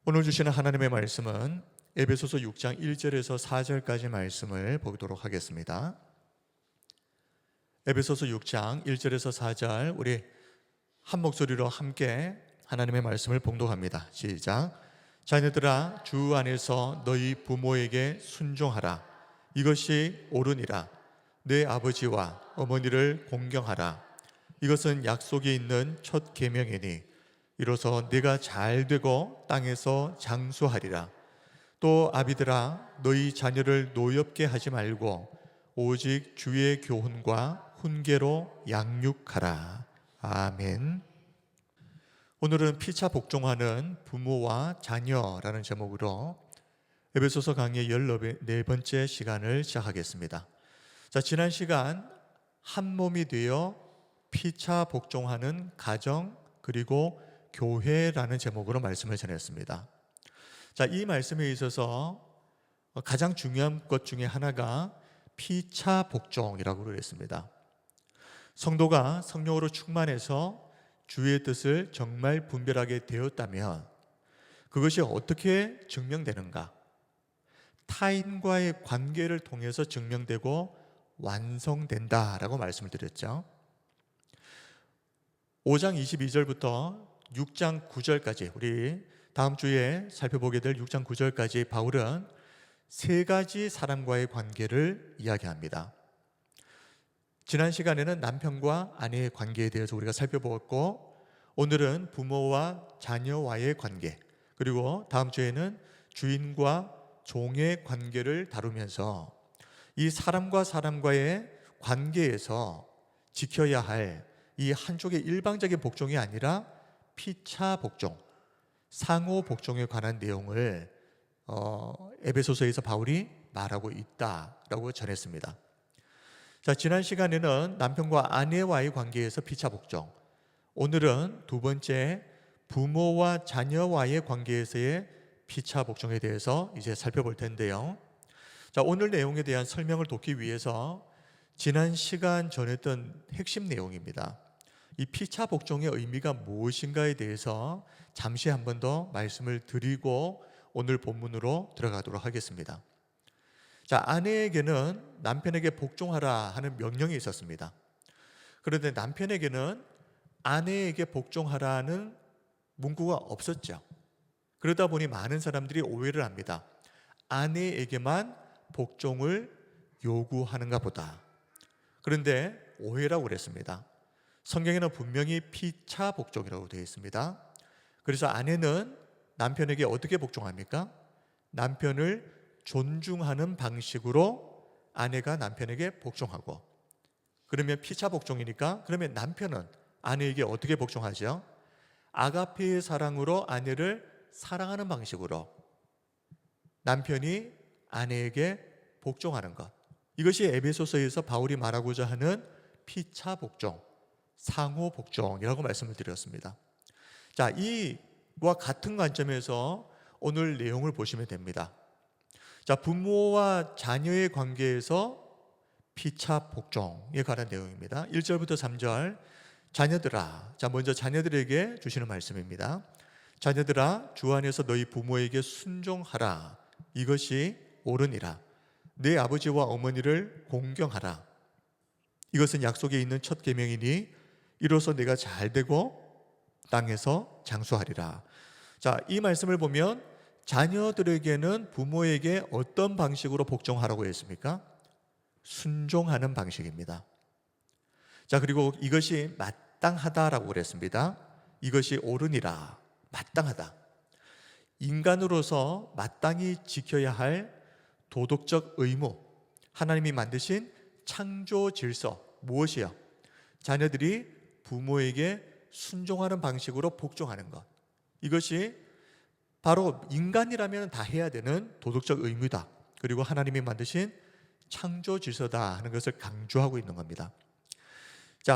오늘 주시는 하나님의 말씀은 에베소서 6장 1절에서 4절까지 말씀을 보도록 하겠습니다. 에베소서 6장 1절에서 4절 우리 한 목소리로 함께 하나님의 말씀을 봉독합니다. 시작. 자녀들아, 주 안에서 너희 부모에게 순종하라. 이것이 옳으니라. 내 아버지와 어머니를 공경하라. 이것은 약속이 있는 첫 계명이니 이로써 네가 잘되고 땅에서 장수하리라. 또 아비들아, 너희 자녀를 노엽게 하지 말고 오직 주의 교훈과 훈계로 양육하라. 아멘. 오늘은 피차 복종하는 부모와 자녀라는 제목으로 에베소서 강의 14번째 시간을 시작하겠습니다. 지난 시간 한 몸이 되어 피차 복종하는 가정 그리고 교회라는 제목으로 말씀을 전했습니다. 이 말씀에 있어서 가장 중요한 것 중에 하나가 피차 복종이라고 그랬습니다. 성도가 성령으로 충만해서 주의 뜻을 정말 분별하게 되었다면 그것이 어떻게 증명되는가? 타인과의 관계를 통해서 증명되고 완성된다라고 말씀을 드렸죠. 5장 22절부터 6장 9절까지 우리 다음 주에 살펴보게 될 6장 9절까지 바울은 세 가지 사람과의 관계를 이야기합니다. 지난 시간에는 남편과 아내의 관계에 대해서 우리가 살펴보았고, 오늘은 부모와 자녀와의 관계, 그리고 다음 주에는 주인과 종의 관계를 다루면서 이 사람과 사람과의 관계에서 지켜야 할 이 한쪽의 일방적인 복종이 아니라 피차 복종, 상호 복종에 관한 내용을 에베소서에서 바울이 말하고 있다라고 전했습니다. 지난 시간에는 남편과 아내와의 관계에서 피차 복종, 오늘은 두 번째 부모와 자녀와의 관계에서의 피차 복종에 대해서 이제 살펴볼 텐데요. 오늘 내용에 대한 설명을 돕기 위해서 지난 시간 전했던 핵심 내용입니다. 이 피차 복종의 의미가 무엇인가에 대해서 잠시 한 번 더 말씀을 드리고 오늘 본문으로 들어가도록 하겠습니다. 아내에게는 남편에게 복종하라 하는 명령이 있었습니다. 그런데 남편에게는 아내에게 복종하라는 문구가 없었죠. 그러다 보니 많은 사람들이 오해를 합니다. 아내에게만 복종을 요구하는가 보다. 그런데 오해라고 그랬습니다. 성경에는 분명히 피차 복종이라고 되어 있습니다. 그래서 아내는 남편에게 어떻게 복종합니까? 남편을 존중하는 방식으로 아내가 남편에게 복종하고, 그러면 피차 복종이니까 그러면 남편은 아내에게 어떻게 복종하죠? 아가페의 사랑으로 아내를 사랑하는 방식으로 남편이 아내에게 복종하는 것, 이것이 에베소서에서 바울이 말하고자 하는 피차 복종, 상호 복종이라고 말씀을 드렸습니다. 이와 같은 관점에서 오늘 내용을 보시면 됩니다. 부모와 자녀의 관계에서 피차 복종에 관한 내용입니다. 1절부터 3절. 자녀들아, 먼저 자녀들에게 주시는 말씀입니다. 자녀들아, 주 안에서 너희 부모에게 순종하라. 이것이 옳으니라. 내 아버지와 어머니를 공경하라. 이것은 약속에 있는 첫 계명이니 이로써 내가 잘되고 땅에서 장수하리라. 이 말씀을 보면 자녀들에게는 부모에게 어떤 방식으로 복종하라고 했습니까? 순종하는 방식입니다. 그리고 이것이 마땅하다라고 그랬습니다. 이것이 옳으니라. 마땅하다. 인간으로서 마땅히 지켜야 할 도덕적 의무, 하나님이 만드신 창조 질서, 무엇이요? 자녀들이 부모에게 순종하는 방식으로 복종하는 것, 이것이 바로 인간이라면 다 해야 되는 도덕적 의무다. 그리고 하나님이 만드신 창조 질서다 하는 것을 강조하고 있는 겁니다.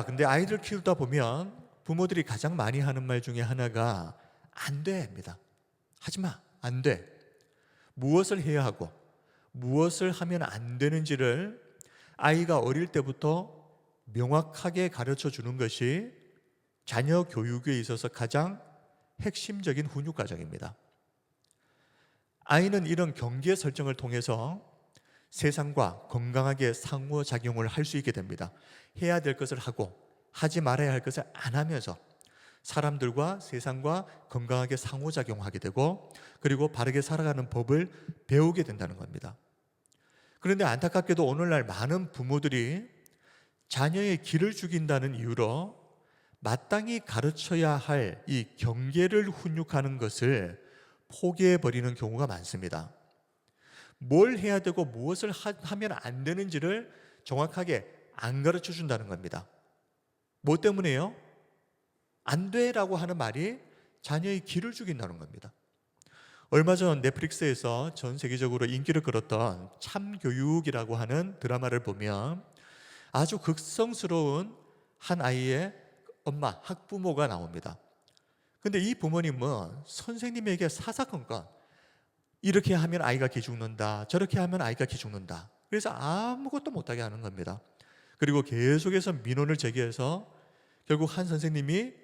근데 아이들 키우다 보면 부모들이 가장 많이 하는 말 중에 하나가 안 돼입니다. 하지마, 안 돼. 무엇을 해야 하고 무엇을 하면 안 되는지를 아이가 어릴 때부터 명확하게 가르쳐 주는 것이 자녀 교육에 있어서 가장 핵심적인 훈육 과정입니다. 아이는 이런 경계 설정을 통해서 세상과 건강하게 상호작용을 할 수 있게 됩니다. 해야 될 것을 하고 하지 말아야 할 것을 안 하면서 사람들과 세상과 건강하게 상호작용하게 되고, 그리고 바르게 살아가는 법을 배우게 된다는 겁니다. 그런데 안타깝게도 오늘날 많은 부모들이 자녀의 길을 죽인다는 이유로 마땅히 가르쳐야 할 이 경계를 훈육하는 것을 포기해버리는 경우가 많습니다. 뭘 해야 되고 무엇을 하면 안 되는지를 정확하게 안 가르쳐 준다는 겁니다. 뭐 때문에요? 안 돼라고 하는 말이 자녀의 길을 죽인다는 겁니다. 얼마 전 넷플릭스에서 전 세계적으로 인기를 끌었던 참교육이라고 하는 드라마를 보면 아주 극성스러운 한 아이의 엄마, 학부모가 나옵니다. 근데 이 부모님은 선생님에게 사사건건 이렇게 하면 아이가 기죽는다, 저렇게 하면 아이가 기죽는다, 그래서 아무것도 못하게 하는 겁니다. 그리고 계속해서 민원을 제기해서 결국 한 선생님이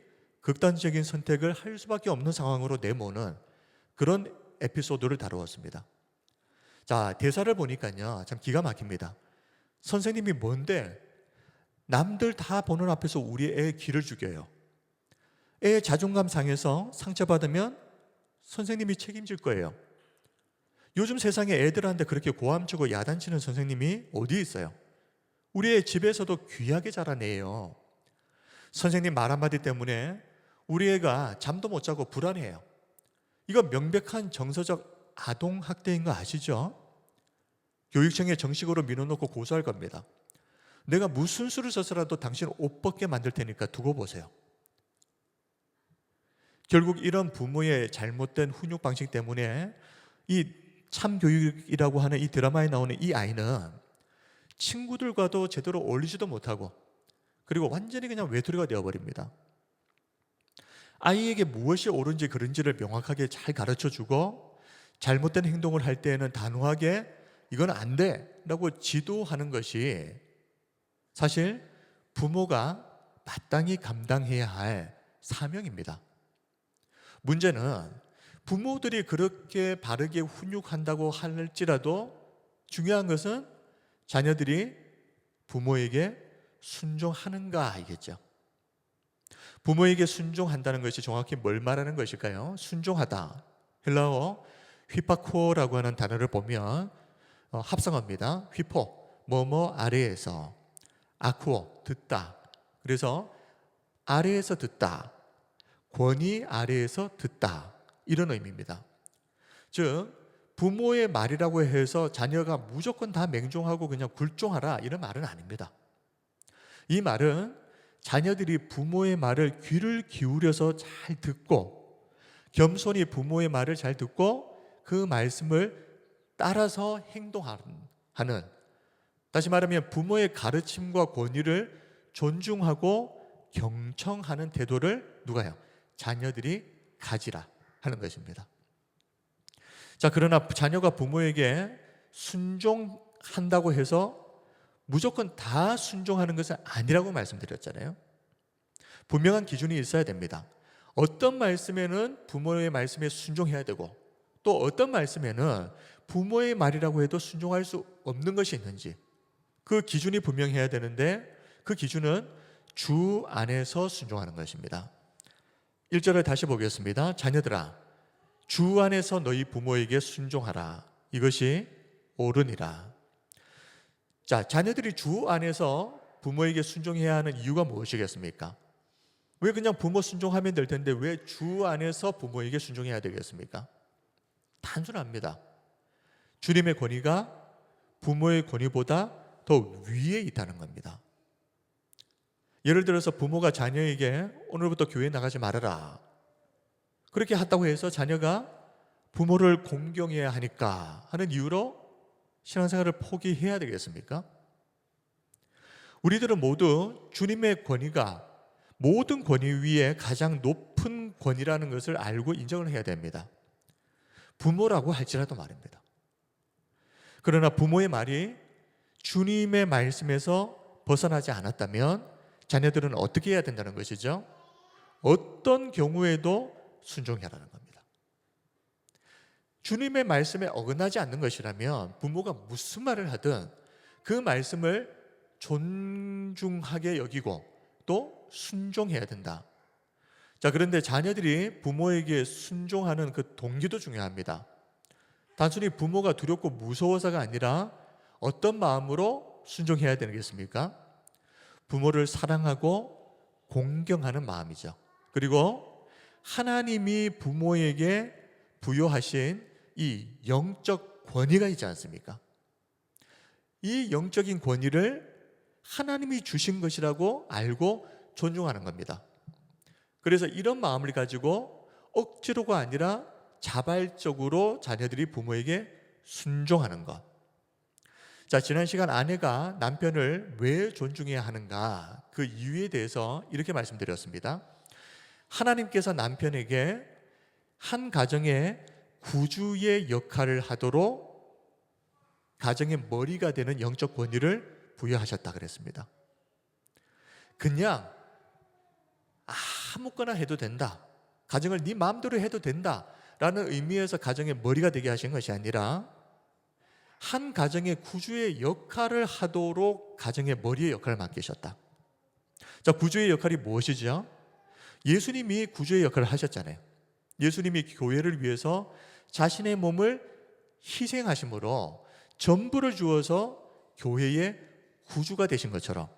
극단적인 선택을 할 수밖에 없는 상황으로 내모는 그런 에피소드를 다루었습니다. 자, 대사를 보니까요 참 기가 막힙니다. 선생님이 뭔데 남들 다 보는 앞에서 우리 애의 길을 죽여요. 애 자존감 상해서 상처받으면 선생님이 책임질 거예요. 요즘 세상에 애들한테 그렇게 고함치고 야단치는 선생님이 어디 있어요? 우리 애 집에서도 귀하게 자란 애예요. 선생님 말 한마디 때문에 우리 애가 잠도 못 자고 불안해요. 이거 명백한 정서적 아동학대인 거 아시죠? 교육청에 정식으로 밀어넣고 고소할 겁니다. 내가 무슨 수를 써서라도 당신 옷 벗게 만들 테니까 두고 보세요. 결국 이런 부모의 잘못된 훈육 방식 때문에 이 참교육이라고 하는 이 드라마에 나오는 이 아이는 친구들과도 제대로 어울리지도 못하고, 그리고 완전히 그냥 외톨이가 되어버립니다. 아이에게 무엇이 옳은지 그른지를 명확하게 잘 가르쳐주고, 잘못된 행동을 할 때에는 단호하게 이건 안 돼 라고 지도하는 것이 사실 부모가 마땅히 감당해야 할 사명입니다. 문제는 부모들이 그렇게 바르게 훈육한다고 할지라도 중요한 것은 자녀들이 부모에게 순종하는가 이겠죠. 부모에게 순종한다는 것이 정확히 뭘 말하는 것일까요? 순종하다, 헬라어 휘파코라고 하는 단어를 보면 합성어입니다. 휘포, 뭐뭐 아래에서, 아쿠어, 듣다. 그래서 아래에서 듣다, 권위 아래에서 듣다, 이런 의미입니다. 즉 부모의 말이라고 해서 자녀가 무조건 다 맹종하고 그냥 굴종하라 이런 말은 아닙니다. 이 말은 자녀들이 부모의 말을 귀를 기울여서 잘 듣고, 겸손히 부모의 말을 잘 듣고 그 말씀을 따라서 행동하는, 다시 말하면 부모의 가르침과 권위를 존중하고 경청하는 태도를 누가요? 자녀들이 가지라 하는 것입니다. 자, 그러나 자녀가 부모에게 순종한다고 해서 무조건 다 순종하는 것은 아니라고 말씀드렸잖아요. 분명한 기준이 있어야 됩니다. 어떤 말씀에는 부모의 말씀에 순종해야 되고, 또 어떤 말씀에는 부모의 말이라고 해도 순종할 수 없는 것이 있는지, 그 기준이 분명해야 되는데, 그 기준은 주 안에서 순종하는 것입니다. 1절을 다시 보겠습니다. 자녀들아, 주 안에서 너희 부모에게 순종하라. 이것이 옳으니라. 자, 자녀들이 주 안에서 부모에게 순종해야 하는 이유가 무엇이겠습니까? 왜 그냥 부모 순종하면 될 텐데 왜 주 안에서 부모에게 순종해야 되겠습니까? 단순합니다. 주님의 권위가 부모의 권위보다 더 위에 있다는 겁니다. 예를 들어서 부모가 자녀에게 오늘부터 교회 나가지 말아라, 그렇게 했다고 해서 자녀가 부모를 공경해야 하니까 하는 이유로 신앙생활을 포기해야 되겠습니까? 우리들은 모두 주님의 권위가 모든 권위 위에 가장 높은 권위라는 것을 알고 인정을 해야 됩니다. 부모라고 할지라도 말입니다. 그러나 부모의 말이 주님의 말씀에서 벗어나지 않았다면 자녀들은 어떻게 해야 된다는 것이죠? 어떤 경우에도 순종해라는 겁니다. 주님의 말씀에 어긋나지 않는 것이라면 부모가 무슨 말을 하든 그 말씀을 존중하게 여기고 또 순종해야 된다. 자, 그런데 자녀들이 부모에게 순종하는 그 동기도 중요합니다. 단순히 부모가 두렵고 무서워서가 아니라 어떤 마음으로 순종해야 되겠습니까? 부모를 사랑하고 공경하는 마음이죠. 그리고 하나님이 부모에게 부여하신 이 영적 권위가 있지 않습니까? 이 영적인 권위를 하나님이 주신 것이라고 알고 존중하는 겁니다. 그래서 이런 마음을 가지고 억지로가 아니라 자발적으로 자녀들이 부모에게 순종하는 것. 자, 지난 시간 아내가 남편을 왜 존중해야 하는가, 그 이유에 대해서 이렇게 말씀드렸습니다. 하나님께서 남편에게 한 가정의 구주의 역할을 하도록 가정의 머리가 되는 영적 권위를 부여하셨다 그랬습니다. 그냥 아무거나 해도 된다, 가정을 네 마음대로 해도 된다 라는 의미에서 가정의 머리가 되게 하신 것이 아니라 한 가정의 구주의 역할을 하도록 가정의 머리의 역할을 맡기셨다. 자, 구주의 역할이 무엇이죠? 예수님이 구주의 역할을 하셨잖아요. 예수님이 교회를 위해서 자신의 몸을 희생하심으로 전부를 주어서 교회의 구주가 되신 것처럼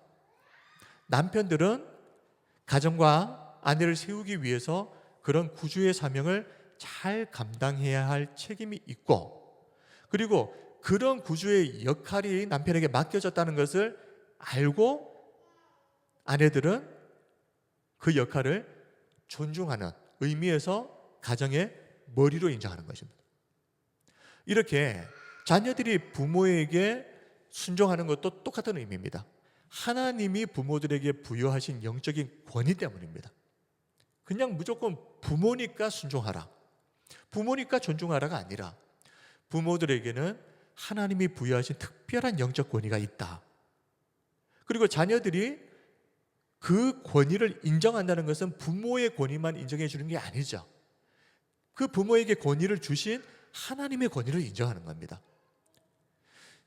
남편들은 가정과 아내를 세우기 위해서 그런 구주의 사명을 잘 감당해야 할 책임이 있고, 그리고 그런 구주의 역할이 남편에게 맡겨졌다는 것을 알고 아내들은 그 역할을 존중하는 의미에서 가정의 머리로 인정하는 것입니다. 이렇게 자녀들이 부모에게 순종하는 것도 똑같은 의미입니다. 하나님이 부모들에게 부여하신 영적인 권위 때문입니다. 그냥 무조건 부모니까 순종하라, 부모니까 존중하라가 아니라 부모들에게는 하나님이 부여하신 특별한 영적 권위가 있다. 그리고 자녀들이 그 권위를 인정한다는 것은 부모의 권위만 인정해 주는 게 아니죠. 그 부모에게 권위를 주신 하나님의 권위를 인정하는 겁니다.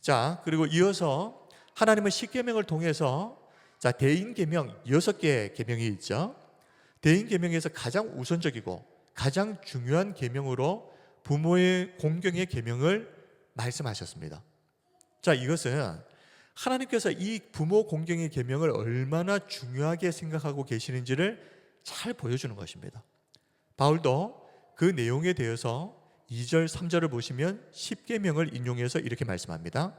자, 그리고 이어서 하나님은 십계명을 통해서 자, 대인계명 6개 계명이 있죠. 대인계명에서 가장 우선적이고 가장 중요한 계명으로 부모의 공경의 계명을 말씀하셨습니다. 자, 이것은 하나님께서 이 부모 공경의 계명을 얼마나 중요하게 생각하고 계시는지를 잘 보여주는 것입니다. 바울도 그 내용에 대해서 2절, 3절을 보시면 십계명을 인용해서 이렇게 말씀합니다.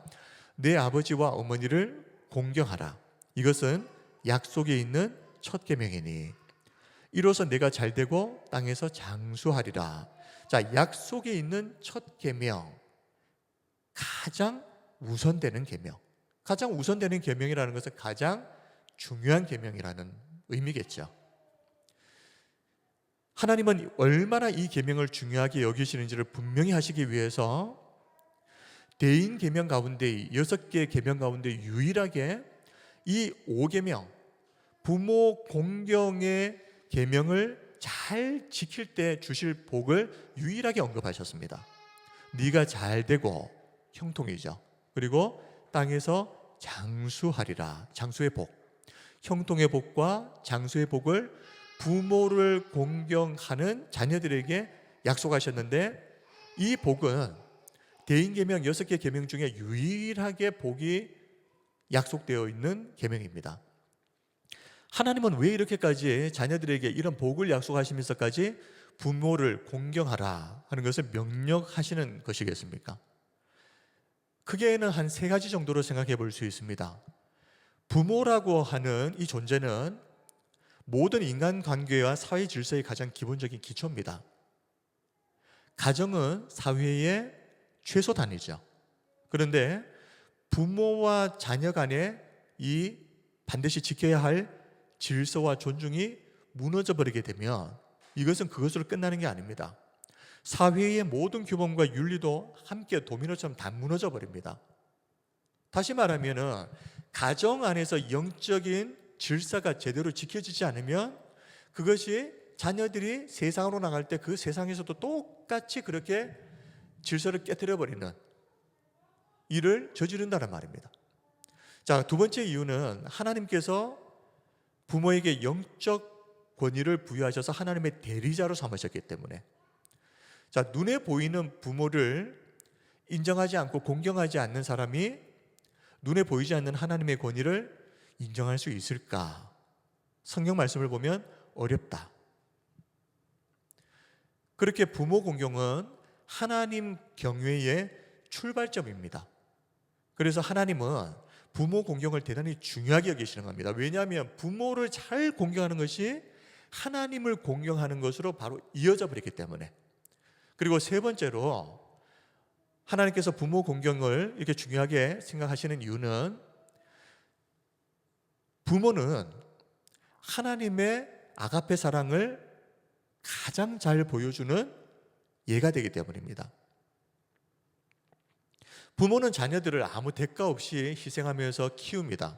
내 아버지와 어머니를 공경하라. 이것은 약속에 있는 첫 계명이니 이로써 내가 잘되고 땅에서 장수하리라. 자, 약속에 있는 첫 계명, 가장 우선되는 계명. 가장 우선되는 계명이라는 것은 가장 중요한 계명이라는 의미겠죠. 하나님은 얼마나 이 계명을 중요하게 여기시는지를 분명히 하시기 위해서 대인 계명 가운데 6개 계명 가운데 유일하게 이 5계명 부모 공경의 계명을 잘 지킬 때 주실 복을 유일하게 언급하셨습니다. 네가 잘되고 형통이죠. 그리고 땅에서 장수하리라. 장수의 복. 형통의 복과 장수의 복을 부모를 공경하는 자녀들에게 약속하셨는데, 이 복은 대인계명 6개 계명 중에 유일하게 복이 약속되어 있는 계명입니다. 하나님은 왜 이렇게까지 자녀들에게 이런 복을 약속하시면서까지 부모를 공경하라 하는 것을 명령하시는 것이겠습니까? 크게는 한 3가지 정도로 생각해 볼 수 있습니다. 부모라고 하는 이 존재는 모든 인간관계와 사회 질서의 가장 기본적인 기초입니다. 가정은 사회의 최소 단위죠. 그런데 부모와 자녀 간에 이 반드시 지켜야 할 질서와 존중이 무너져 버리게 되면 이것은 그것으로 끝나는 게 아닙니다. 사회의 모든 규범과 윤리도 함께 도미노처럼 다 무너져 버립니다. 다시 말하면 가정 안에서 영적인 질서가 제대로 지켜지지 않으면 그것이 자녀들이 세상으로 나갈 때 그 세상에서도 똑같이 그렇게 질서를 깨뜨려 버리는 일을 저지른다는 말입니다. 자, 두 번째 이유는 하나님께서 부모에게 영적 권위를 부여하셔서 하나님의 대리자로 삼으셨기 때문에, 자, 눈에 보이는 부모를 인정하지 않고 공경하지 않는 사람이 눈에 보이지 않는 하나님의 권위를 인정할 수 있을까? 성경 말씀을 보면 어렵다. 그렇게 부모 공경은 하나님 경외의 출발점입니다. 그래서 하나님은 부모 공경을 대단히 중요하게 여기시는 겁니다. 왜냐하면 부모를 잘 공경하는 것이 하나님을 공경하는 것으로 바로 이어져 버렸기 때문에. 그리고 세 번째로 하나님께서 부모 공경을 이렇게 중요하게 생각하시는 이유는 부모는 하나님의 아가페 사랑을 가장 잘 보여주는 예가 되기 때문입니다. 부모는 자녀들을 아무 대가 없이 희생하면서 키웁니다.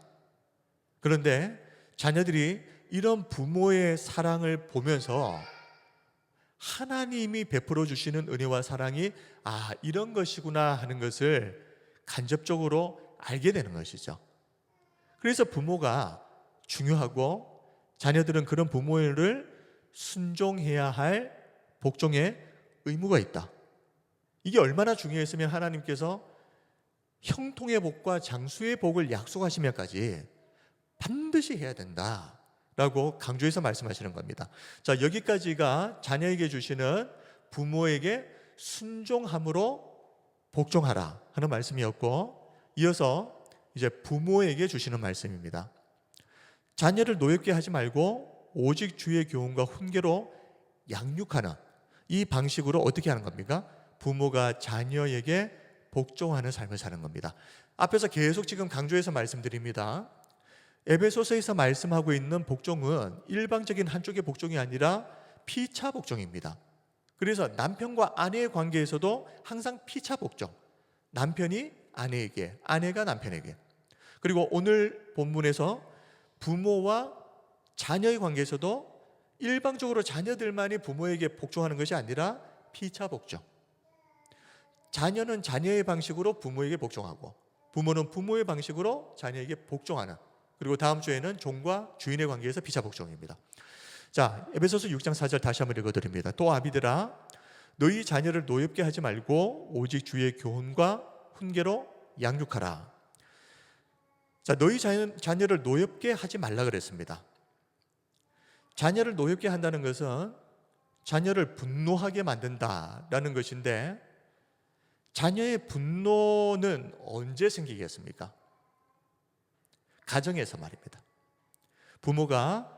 그런데 자녀들이 이런 부모의 사랑을 보면서 하나님이 베풀어 주시는 은혜와 사랑이 이런 것이구나 하는 것을 간접적으로 알게 되는 것이죠. 그래서 부모가 중요하고 자녀들은 그런 부모를 순종해야 할 복종의 의무가 있다. 이게 얼마나 중요했으면 하나님께서 형통의 복과 장수의 복을 약속하시면까지 반드시 해야 된다라고 강조해서 말씀하시는 겁니다. 자, 여기까지가 자녀에게 주시는 부모에게 순종함으로 복종하라 하는 말씀이었고, 이어서 이제 부모에게 주시는 말씀입니다. 자녀를 노엽게 하지 말고 오직 주의 교훈과 훈계로 양육하는 이 방식으로 어떻게 하는 겁니까? 부모가 자녀에게 복종하는 삶을 사는 겁니다. 앞에서 계속 지금 강조해서 말씀드립니다. 에베소서에서 말씀하고 있는 복종은 일방적인 한쪽의 복종이 아니라 피차 복종입니다. 그래서 남편과 아내의 관계에서도 항상 피차 복종. 남편이 아내에게, 아내가 남편에게. 그리고 오늘 본문에서 부모와 자녀의 관계에서도 일방적으로 자녀들만이 부모에게 복종하는 것이 아니라 피차 복종. 자녀는 자녀의 방식으로 부모에게 복종하고 부모는 부모의 방식으로 자녀에게 복종하는, 그리고 다음 주에는 종과 주인의 관계에서 피차 복종입니다. 자, 에베소서 6장 4절 다시 한번 읽어드립니다. 또 아비들아 너희 자녀를 노엽게 하지 말고 오직 주의 교훈과 훈계로 양육하라. 자, 너희 자녀를 노엽게 하지 말라 그랬습니다. 자녀를 노엽게 한다는 것은 자녀를 분노하게 만든다라는 것인데, 자녀의 분노는 언제 생기겠습니까? 가정에서 말입니다. 부모가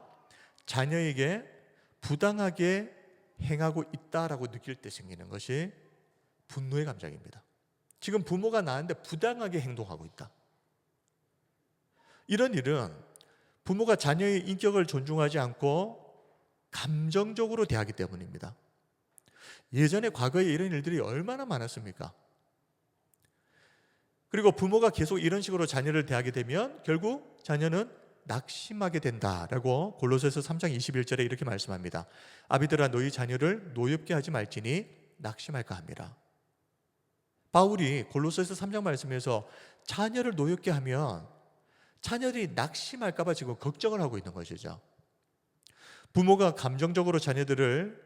자녀에게 부당하게 행하고 있다라고 느낄 때 생기는 것이 분노의 감정입니다. 지금 부모가 나한테 부당하게 행동하고 있다. 이런 일은 부모가 자녀의 인격을 존중하지 않고 감정적으로 대하기 때문입니다. 예전에 과거에 이런 일들이 얼마나 많았습니까? 그리고 부모가 계속 이런 식으로 자녀를 대하게 되면 결국 자녀는 낙심하게 된다라고 골로새서 3장 21절에 이렇게 말씀합니다. 아비들아 너희 자녀를 노엽게 하지 말지니 낙심할까 함이라. 바울이 골로새서 3장 말씀에서 자녀를 노엽게 하면 자녀들이 낙심할까 봐 지금 걱정을 하고 있는 것이죠. 부모가 감정적으로 자녀들을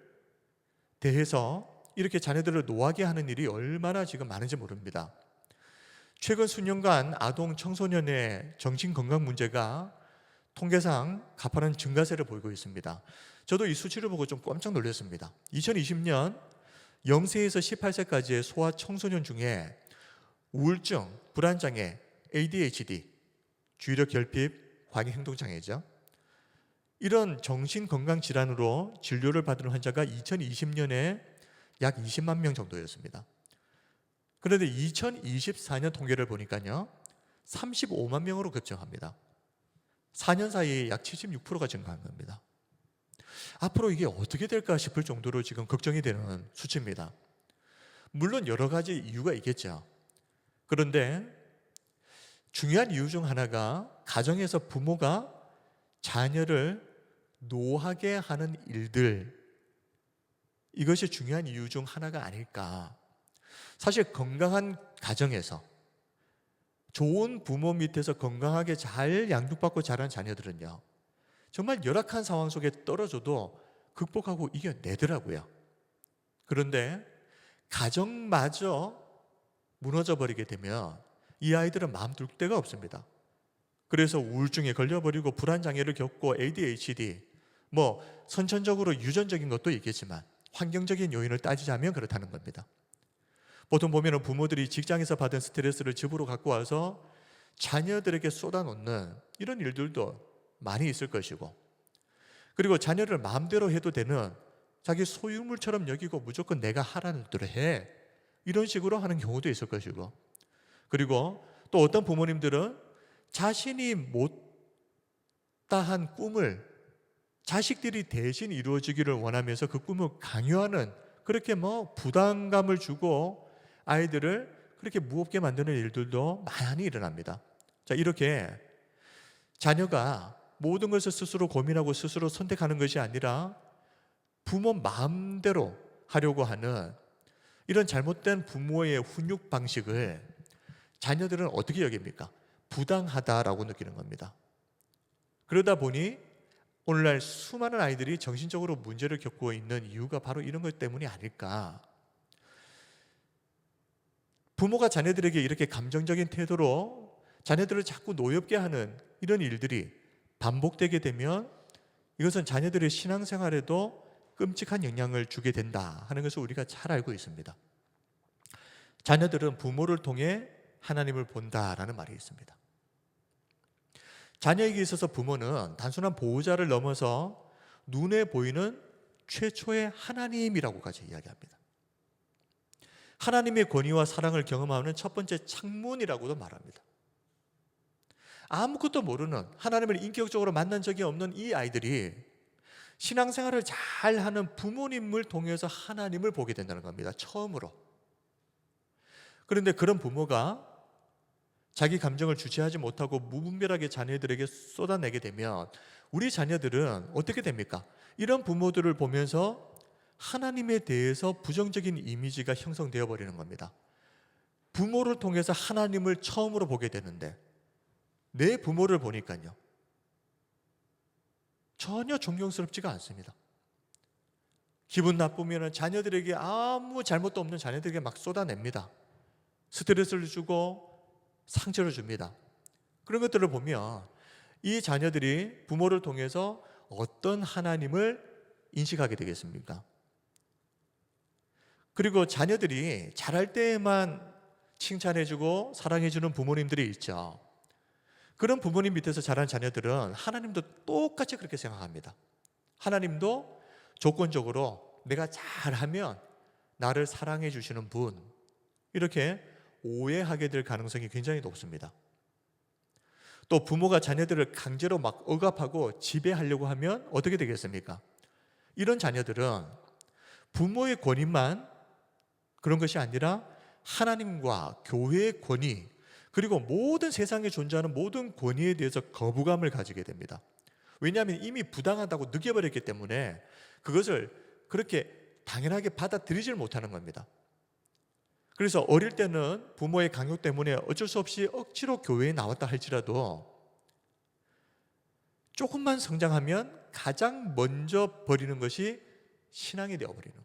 대해서 이렇게 자녀들을 노하게 하는 일이 얼마나 지금 많은지 모릅니다. 최근 수년간 아동 청소년의 정신건강 문제가 통계상 가파른 증가세를 보이고 있습니다. 저도 이 수치를 보고 좀 깜짝 놀랐습니다. 2020년 0세에서 18세까지의 소아 청소년 중에 우울증, 불안장애, ADHD, 주의력 결핍, 광해행동장애죠. 이런 정신건강질환으로 진료를 받은 환자가 2020년에 약 20만 명 정도였습니다. 그런데 2024년 통계를 보니까요 35만 명으로 급증합니다. 4년 사이에 약 76%가 증가한 겁니다. 앞으로 이게 어떻게 될까 싶을 정도로 지금 걱정이 되는 수치입니다. 물론 여러 가지 이유가 있겠죠. 그런데 중요한 이유 중 하나가 가정에서 부모가 자녀를 노하게 하는 일들, 이것이 중요한 이유 중 하나가 아닐까. 사실 건강한 가정에서 좋은 부모 밑에서 건강하게 잘 양육받고 자란 자녀들은요, 정말 열악한 상황 속에 떨어져도 극복하고 이겨내더라고요. 그런데 가정마저 무너져 버리게 되면 이 아이들은 마음 둘 데가 없습니다. 그래서 우울증에 걸려버리고 불안장애를 겪고 ADHD, 선천적으로 유전적인 것도 있겠지만 환경적인 요인을 따지자면 그렇다는 겁니다. 보통 보면 부모들이 직장에서 받은 스트레스를 집으로 갖고 와서 자녀들에게 쏟아놓는 이런 일들도 많이 있을 것이고, 그리고 자녀를 마음대로 해도 되는 자기 소유물처럼 여기고 무조건 내가 하라는 대로 해, 이런 식으로 하는 경우도 있을 것이고, 그리고 또 어떤 부모님들은 자신이 못다한 꿈을 자식들이 대신 이루어지기를 원하면서 그 꿈을 강요하는, 그렇게 부담감을 주고 아이들을 그렇게 무겁게 만드는 일들도 많이 일어납니다. 자, 이렇게 자녀가 모든 것을 스스로 고민하고 스스로 선택하는 것이 아니라 부모 마음대로 하려고 하는 이런 잘못된 부모의 훈육 방식을 자녀들은 어떻게 여깁니까? 부당하다라고 느끼는 겁니다. 그러다 보니 오늘날 수많은 아이들이 정신적으로 문제를 겪고 있는 이유가 바로 이런 것 때문이 아닐까. 부모가 자녀들에게 이렇게 감정적인 태도로 자녀들을 자꾸 노엽게 하는 이런 일들이 반복되게 되면 이것은 자녀들의 신앙생활에도 끔찍한 영향을 주게 된다 하는 것을 우리가 잘 알고 있습니다. 자녀들은 부모를 통해 하나님을 본다라는 말이 있습니다. 자녀에게 있어서 부모는 단순한 보호자를 넘어서 눈에 보이는 최초의 하나님이라고까지 이야기합니다. 하나님의 권위와 사랑을 경험하는 첫 번째 창문이라고도 말합니다. 아무것도 모르는, 하나님을 인격적으로 만난 적이 없는 이 아이들이 신앙생활을 잘하는 부모님을 통해서 하나님을 보게 된다는 겁니다. 처음으로. 그런데 그런 부모가 자기 감정을 주체하지 못하고 무분별하게 자녀들에게 쏟아내게 되면 우리 자녀들은 어떻게 됩니까? 이런 부모들을 보면서 하나님에 대해서 부정적인 이미지가 형성되어 버리는 겁니다. 부모를 통해서 하나님을 처음으로 보게 되는데 내 부모를 보니까요, 전혀 존경스럽지가 않습니다. 기분 나쁘면 자녀들에게, 아무 잘못도 없는 자녀들에게 막 쏟아냅니다. 스트레스를 주고 상처를 줍니다. 그런 것들을 보면 이 자녀들이 부모를 통해서 어떤 하나님을 인식하게 되겠습니까? 그리고 자녀들이 잘할 때에만 칭찬해주고 사랑해주는 부모님들이 있죠. 그런 부모님 밑에서 자란 자녀들은 하나님도 똑같이 그렇게 생각합니다. 하나님도 조건적으로 내가 잘하면 나를 사랑해 주시는 분, 이렇게 오해하게 될 가능성이 굉장히 높습니다. 또 부모가 자녀들을 강제로 막 억압하고 지배하려고 하면 어떻게 되겠습니까? 이런 자녀들은 부모의 권위만 그런 것이 아니라 하나님과 교회의 권위, 그리고 모든 세상에 존재하는 모든 권위에 대해서 거부감을 가지게 됩니다. 왜냐하면 이미 부당하다고 느껴버렸기 때문에 그것을 그렇게 당연하게 받아들이질 못하는 겁니다. 그래서 어릴 때는 부모의 강요 때문에 어쩔 수 없이 억지로 교회에 나왔다 할지라도 조금만 성장하면 가장 먼저 버리는 것이 신앙이 되어버리는.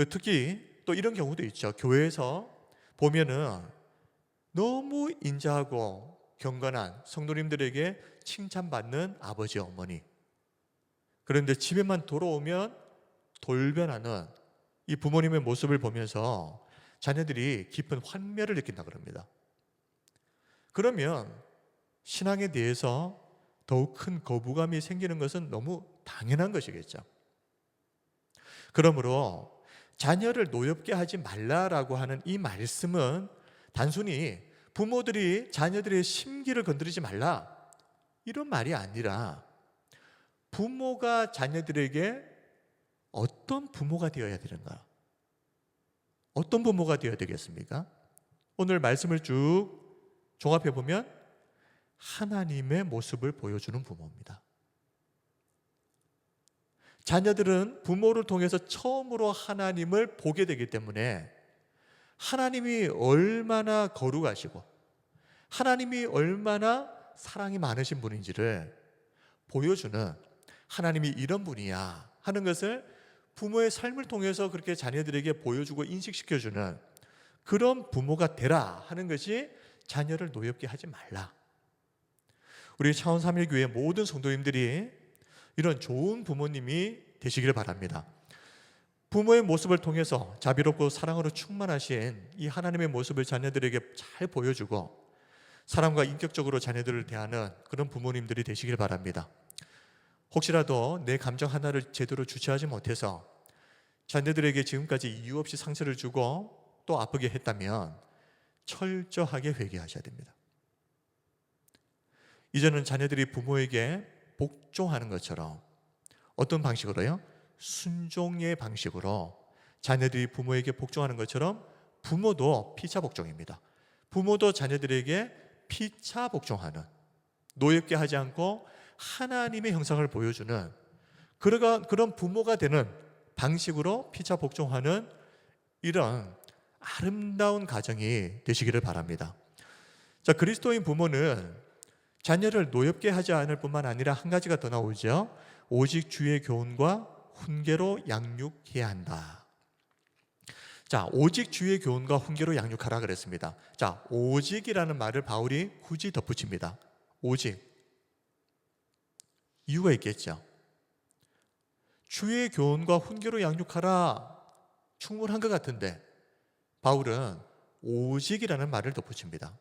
특히 또 이런 경우도 있죠. 교회에서 보면은 너무 인자하고 경건한 성도님들에게 칭찬받는 아버지, 어머니, 그런데 집에만 돌아오면 돌변하는 이 부모님의 모습을 보면서 자녀들이 깊은 환멸을 느낀다 그럽니다. 그러면 신앙에 대해서 더욱 큰 거부감이 생기는 것은 너무 당연한 것이겠죠. 그러므로 자녀를 노엽게 하지 말라라고 하는 이 말씀은 단순히 부모들이 자녀들의 심기를 건드리지 말라, 이런 말이 아니라 부모가 자녀들에게 어떤 부모가 되어야 되는가? 어떤 부모가 되어야 되겠습니까? 오늘 말씀을 쭉 종합해 보면 하나님의 모습을 보여주는 부모입니다. 자녀들은 부모를 통해서 처음으로 하나님을 보게 되기 때문에 하나님이 얼마나 거룩하시고 하나님이 얼마나 사랑이 많으신 분인지를 보여주는, 하나님이 이런 분이야 하는 것을 부모의 삶을 통해서 그렇게 자녀들에게 보여주고 인식시켜주는 그런 부모가 되라 하는 것이 자녀를 노엽게 하지 말라. 우리 차원 3.1교회 모든 성도님들이 이런 좋은 부모님이 되시기를 바랍니다. 부모의 모습을 통해서 자비롭고 사랑으로 충만하신 이 하나님의 모습을 자녀들에게 잘 보여주고 사랑과 인격적으로 자녀들을 대하는 그런 부모님들이 되시길 바랍니다. 혹시라도 내 감정 하나를 제대로 주체하지 못해서 자녀들에게 지금까지 이유 없이 상처를 주고 또 아프게 했다면 철저하게 회개하셔야 됩니다. 이제는 자녀들이 부모에게 복종하는 것처럼 어떤 방식으로요? 순종의 방식으로 자녀들이 부모에게 복종하는 것처럼 부모도 피차 복종입니다. 부모도 자녀들에게 피차 복종하는, 노엽게 하지 않고 하나님의 형상을 보여주는 그런 부모가 되는 방식으로 피차 복종하는 이런 아름다운 가정이 되시기를 바랍니다. 자, 그리스도인 부모는 자녀를 노엽게 하지 않을 뿐만 아니라 한 가지가 더 나오죠. 오직 주의 교훈과 훈계로 양육해야 한다. 자, 오직 주의 교훈과 훈계로 양육하라 그랬습니다. 자, 오직이라는 말을 바울이 굳이 덧붙입니다. 오직. 이유가 있겠죠. 주의 교훈과 훈계로 양육하라 충분한 것 같은데 바울은 오직이라는 말을 덧붙입니다.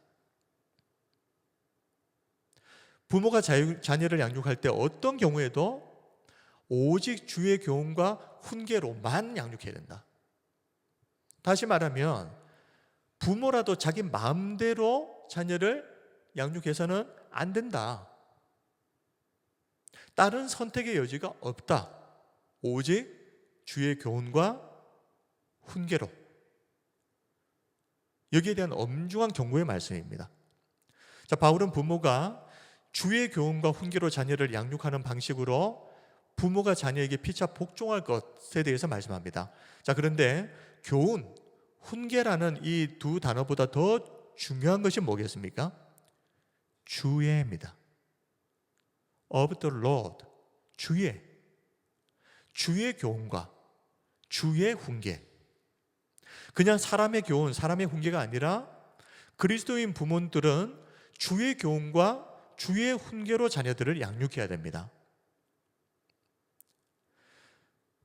부모가 자녀를 양육할 때 어떤 경우에도 오직 주의 교훈과 훈계로만 양육해야 된다. 다시 말하면 부모라도 자기 마음대로 자녀를 양육해서는 안 된다. 다른 선택의 여지가 없다. 오직 주의 교훈과 훈계로. 여기에 대한 엄중한 경고의 말씀입니다. 자, 바울은 부모가 주의 교훈과 훈계로 자녀를 양육하는 방식으로 부모가 자녀에게 피차 복종할 것에 대해서 말씀합니다. 자, 그런데 교훈, 훈계라는 이 두 단어보다 더 중요한 것이 뭐겠습니까? 주의입니다. Of the Lord, 주의 교훈과 주의 훈계. 그냥 사람의 교훈, 사람의 훈계가 아니라 그리스도인 부모들은 주의 교훈과 주의 훈계로 자녀들을 양육해야 됩니다.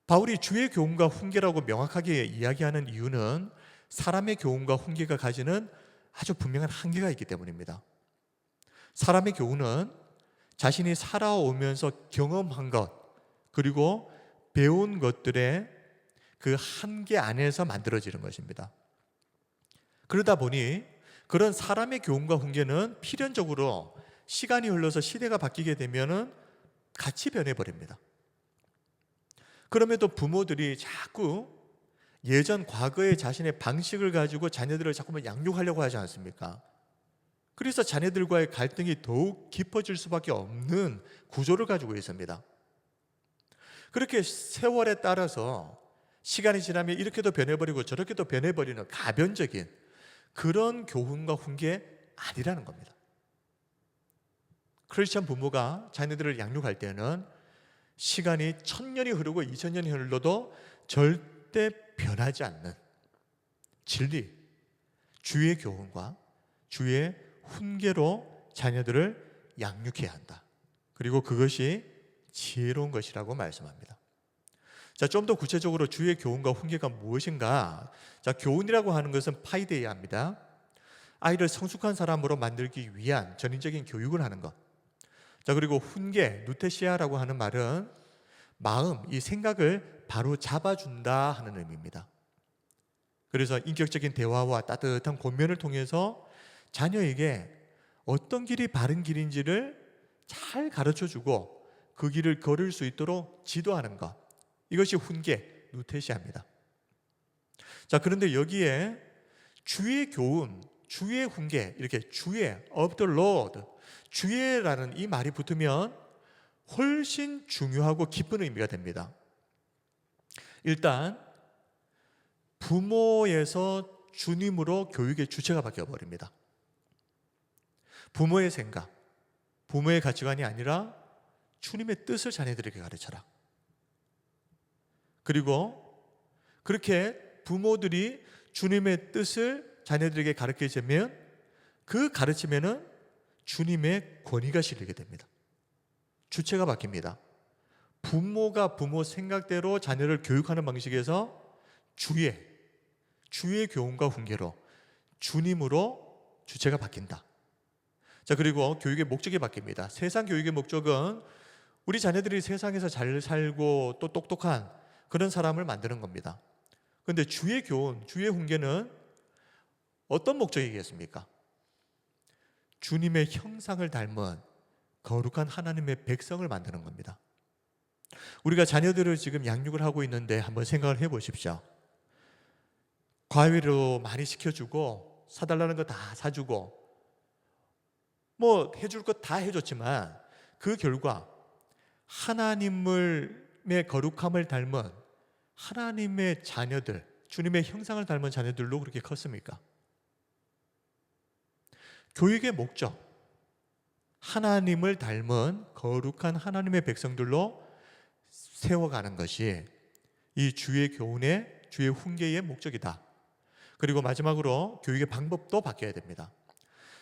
바울이 주의 교훈과 훈계라고 명확하게 이야기하는 이유는 사람의 교훈과 훈계가 가지는 아주 분명한 한계가 있기 때문입니다. 사람의 교훈은 자신이 살아오면서 경험한 것 그리고 배운 것들의 그 한계 안에서 만들어지는 것입니다. 그러다 보니 그런 사람의 교훈과 훈계는 필연적으로 시간이 흘러서 시대가 바뀌게 되면은 같이 변해버립니다. 그럼에도 부모들이 자꾸 예전 과거의 자신의 방식을 가지고 자녀들을 자꾸만 양육하려고 하지 않습니까? 그래서 자녀들과의 갈등이 더욱 깊어질 수밖에 없는 구조를 가지고 있습니다. 그렇게 세월에 따라서 시간이 지나면 이렇게도 변해버리고 저렇게도 변해버리는 가변적인 그런 교훈과 훈계 아니라는 겁니다. 크리스천 부모가 자녀들을 양육할 때는 시간이 1000년이 흐르고 2000년이 흘러도 절대 변하지 않는 진리, 주의 교훈과 주의 훈계로 자녀들을 양육해야 한다. 그리고 그것이 지혜로운 것이라고 말씀합니다. 자, 좀 더 구체적으로 주의 교훈과 훈계가 무엇인가? 자, 교훈이라고 하는 것은 파이데이아입니다. 아이를 성숙한 사람으로 만들기 위한 전인적인 교육을 하는 것. 자, 그리고 훈계, 누테시아라고 하는 말은 마음, 이 생각을 바로 잡아준다 하는 의미입니다. 그래서 인격적인 대화와 따뜻한 권면을 통해서 자녀에게 어떤 길이 바른 길인지를 잘 가르쳐주고 그 길을 걸을 수 있도록 지도하는 것. 이것이 훈계, 누테시아입니다. 자, 그런데 여기에 주의 교훈, 주의 훈계, 이렇게 주의, of the Lord, 주의라는 이 말이 붙으면 훨씬 중요하고 기쁜 의미가 됩니다. 일단 부모에서 주님으로 교육의 주체가 바뀌어 버립니다. 부모의 생각, 부모의 가치관이 아니라 주님의 뜻을 자녀들에게 가르쳐라. 그리고 그렇게 부모들이 주님의 뜻을 자녀들에게 가르치면 그 가르침에는 주님의 권위가 실리게 됩니다. 주체가 바뀝니다. 부모가 부모 생각대로 자녀를 교육하는 방식에서 주의 교훈과 훈계로 주님으로 주체가 바뀐다. 자, 그리고 교육의 목적이 바뀝니다. 세상 교육의 목적은 우리 자녀들이 세상에서 잘 살고 또 똑똑한 그런 사람을 만드는 겁니다. 그런데 주의 교훈, 주의 훈계는 어떤 목적이겠습니까? 주님의 형상을 닮은 거룩한 하나님의 백성을 만드는 겁니다. 우리가 자녀들을 지금 양육을 하고 있는데 한번 생각을 해보십시오. 과외로 많이 시켜주고 사달라는 거 다 사주고 뭐 해줄 것 다 해줬지만 그 결과 하나님의 거룩함을 닮은 하나님의 자녀들, 주님의 형상을 닮은 자녀들로 그렇게 컸습니까? 교육의 목적, 하나님을 닮은 거룩한 하나님의 백성들로 세워가는 것이 이 주의 교훈의, 주의 훈계의 목적이다. 그리고 마지막으로 교육의 방법도 바뀌어야 됩니다.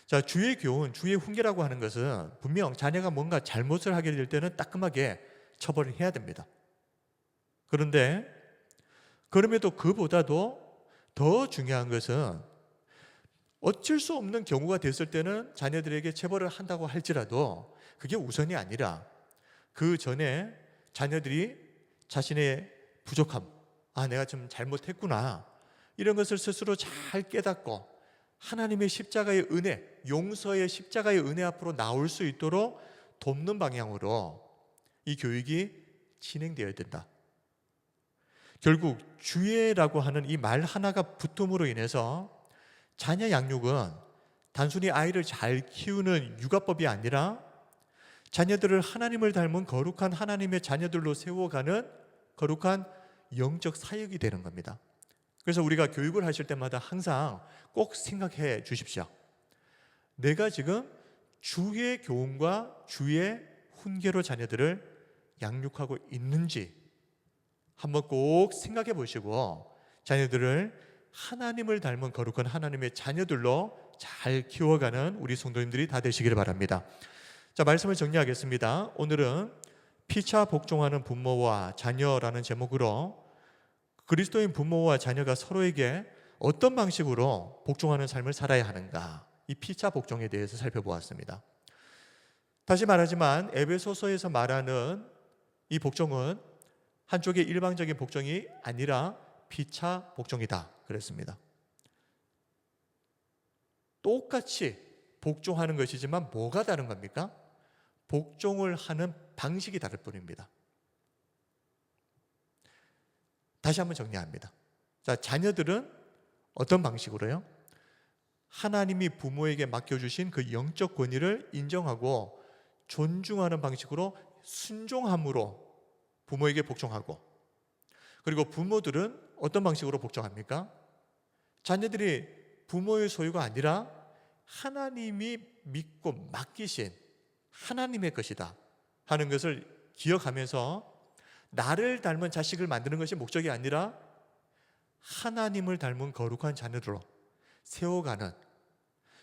자, 주의 교훈, 주의 훈계라고 하는 것은 분명 자녀가 뭔가 잘못을 하게 될 때는 따끔하게 처벌을 해야 됩니다. 그런데 그럼에도 그보다도 더 중요한 것은 어쩔 수 없는 경우가 됐을 때는 자녀들에게 체벌을 한다고 할지라도 그게 우선이 아니라 그 전에 자녀들이 자신의 부족함, 내가 좀 잘못했구나, 이런 것을 스스로 잘 깨닫고 하나님의 십자가의 은혜, 용서의 십자가의 은혜 앞으로 나올 수 있도록 돕는 방향으로 이 교육이 진행되어야 된다. 결국 주의라고 하는 이 말 하나가 붙음으로 인해서 자녀 양육은 단순히 아이를 잘 키우는 육아법이 아니라 자녀들을 하나님을 닮은 거룩한 하나님의 자녀들로 세워가는 거룩한 영적 사역이 되는 겁니다. 그래서 우리가 교육을 하실 때마다 항상 꼭 생각해 주십시오. 내가 지금 주의 교훈과 주의 훈계로 자녀들을 양육하고 있는지 한번 꼭 생각해 보시고 자녀들을 하나님을 닮은 거룩한 하나님의 자녀들로 잘 키워가는 우리 성도님들이 다 되시기를 바랍니다. 자, 말씀을 정리하겠습니다. 오늘은 피차 복종하는 부모와 자녀라는 제목으로 그리스도인 부모와 자녀가 서로에게 어떤 방식으로 복종하는 삶을 살아야 하는가, 이 피차 복종에 대해서 살펴보았습니다. 다시 말하지만 에베소서에서 말하는 이 복종은 한쪽의 일방적인 복종이 아니라 피차 복종이다 그랬습니다. 똑같이 복종하는 것이지만 뭐가 다른 겁니까? 복종을 하는 방식이 다를 뿐입니다. 다시 한번 정리합니다. 자, 자녀들은 어떤 방식으로요? 하나님이 부모에게 맡겨주신 그 영적 권위를 인정하고 존중하는 방식으로 순종함으로 부모에게 복종하고, 그리고 부모들은 어떤 방식으로 복종합니까? 자녀들이 부모의 소유가 아니라 하나님이 믿고 맡기신 하나님의 것이다 하는 것을 기억하면서 나를 닮은 자식을 만드는 것이 목적이 아니라 하나님을 닮은 거룩한 자녀로 세워가는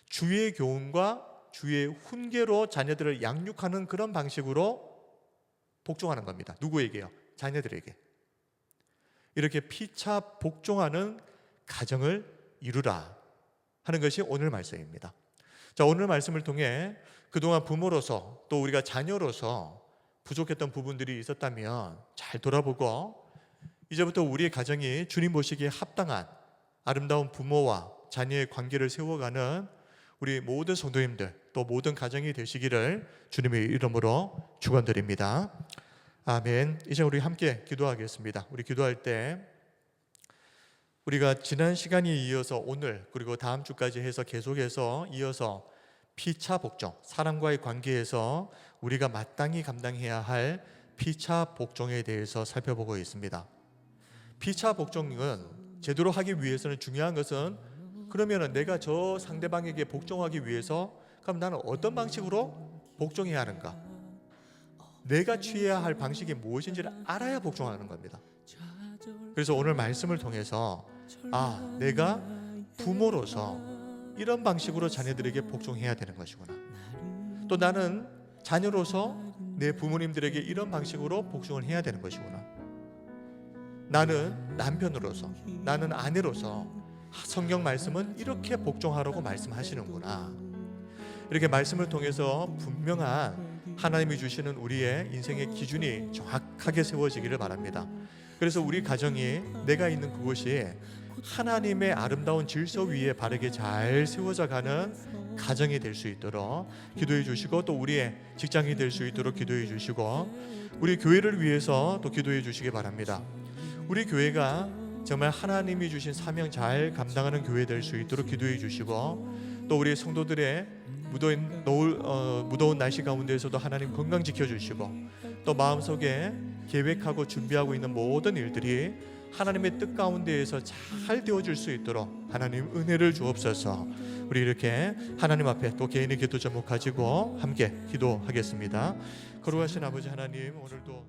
주의 교훈과 주의 훈계로 자녀들을 양육하는 그런 방식으로 복종하는 겁니다. 누구에게요? 자녀들에게. 이렇게 피차 복종하는 가정을 이루라 하는 것이 오늘 말씀입니다. 자, 오늘 말씀을 통해 그동안 부모로서 또 우리가 자녀로서 부족했던 부분들이 있었다면 잘 돌아보고 이제부터 우리의 가정이 주님 보시기에 합당한 아름다운 부모와 자녀의 관계를 세워가는 우리 모든 성도님들 또 모든 가정이 되시기를 주님의 이름으로 축원드립니다. 아멘. 이제 우리 함께 기도하겠습니다. 우리 기도할 때 우리가 지난 시간에 이어서 오늘 그리고 다음 주까지 해서 계속해서 이어서 피차 복종, 사람과의 관계에서 우리가 마땅히 감당해야 할 피차 복종에 대해서 살펴보고 있습니다. 피차 복종은 제대로 하기 위해서는 중요한 것은 그러면은 내가 저 상대방에게 복종하기 위해서 그럼 나는 어떤 방식으로 복종해야 하는가? 내가 취해야 할 방식이 무엇인지를 알아야 복종하는 겁니다. 그래서 오늘 말씀을 통해서 내가 부모로서 이런 방식으로 자녀들에게 복종해야 되는 것이구나. 또 나는 자녀로서 내 부모님들에게 이런 방식으로 복종을 해야 되는 것이구나. 나는 남편으로서, 나는 아내로서 성경 말씀은 이렇게 복종하라고 말씀하시는구나. 이렇게 말씀을 통해서 분명한 하나님이 주시는 우리의 인생의 기준이 정확하게 세워지기를 바랍니다. 그래서 우리 가정이 내가 있는 그곳이 하나님의 아름다운 질서 위에 바르게 잘 세워져 가는 가정이 될 수 있도록 기도해 주시고, 또 우리의 직장이 될 수 있도록 기도해 주시고, 우리 교회를 위해서 또 기도해 주시기 바랍니다. 우리 교회가 정말 하나님이 주신 사명 잘 감당하는 교회 될 수 있도록 기도해 주시고, 또 우리 성도들의 무더운 날씨 가운데에서도 하나님 건강 지켜주시고, 또 마음속에 계획하고 준비하고 있는 모든 일들이 하나님의 뜻 가운데에서 잘 되어질 수 있도록 하나님 은혜를 주옵소서. 우리 이렇게 하나님 앞에 또 개인의 기도 제목 가지고 함께 기도하겠습니다. 거룩하신 아버지 하나님, 오늘도